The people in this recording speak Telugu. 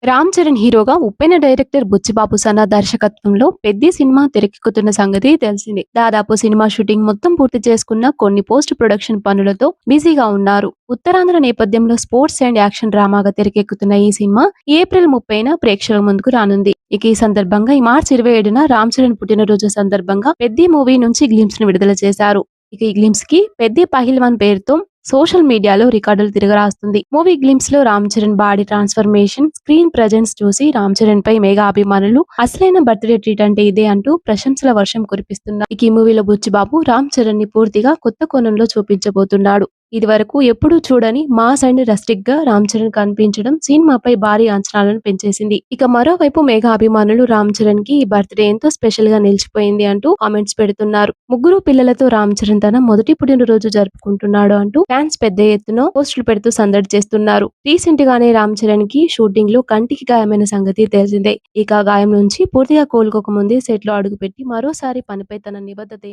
రామ్ చరణ్ హీరోగా ఉప్పెన డైరెక్టర్ బుచ్చిబాబు సనా దర్శకత్వంలో పెద్ది సినిమా తెరకెక్కుతున్న సంగతి తెలిసిందే. దాదాపు సినిమా షూటింగ్ మొత్తం పూర్తి చేసుకున్న కొన్ని పోస్ట్ ప్రొడక్షన్ పనులతో బిజీగా ఉన్నారు. ఉత్తరాంధ్ర నేపథ్యంలో స్పోర్ట్స్ అండ్ యాక్షన్ డ్రామాగా తెరకెక్కుతున్న ఈ సినిమా ఏప్రిల్ 30న ప్రేక్షకుల ముందుకు రానుంది. ఇక ఈ సందర్భంగా ఈ మార్చి 27న రామ్ చరణ్ పుట్టినరోజు సందర్భంగా పెద్ది మూవీ నుంచి గ్లిమ్స్ ను విడుదల చేశారు. ఇక ఈ గ్లిమ్స్ కి పెద్ది పహిల్వాన్ పేరుతో సోషల్ మీడియాలో రికార్డులు తిరగరాస్తుంది. మూవీ గ్లిమ్స్ లో Ram Charan body transformation, screen presence చూసి రామ్ చరణ్ పై మెగా అభిమానులు అసలైన బర్త్డే ట్రీట్ అంటే ఇదే అంటూ ప్రశంసల వర్షం కురిపిస్తున్నారు. ఇక ఈ మూవీలో బుచ్చిబాబు రామ్ చరణ్ ని పూర్తిగా కొత్త కోణంలో చూపించబోతున్నాడు. ఇది వరకు ఎప్పుడూ చూడని మాస్ అండ్ రస్టిక్ గా రామ్ చరణ్ కనిపించడం సినిమాపై భారీ అంచనాలను పెంచేసింది. ఇక మరోవైపు మెగా అభిమానులు రామ్ చరణ్ కి ఈ బర్త్డే ఎంతో స్పెషల్ గా నిలిచిపోయింది అంటూ కామెంట్స్ పెడుతున్నారు. ముగ్గురు పిల్లలతో రామ్ చరణ్ తన మొదటి పుట్టినరోజు జరుపుకుంటున్నాడు అంటూ ఫ్యాన్స్ పెద్ద ఎత్తున పోస్టులు పెడుతూ సందడి చేస్తున్నారు. రీసెంట్ గానే రామ్ చరణ్ కి షూటింగ్ లో కంటికి గాయమైన సంగతి తెలిసిందే. ఇక గాయం నుంచి పూర్తిగా కోలుకోకముందే సెట్ లో అడుగుపెట్టి మరోసారి పనిపై తన నిబద్ధత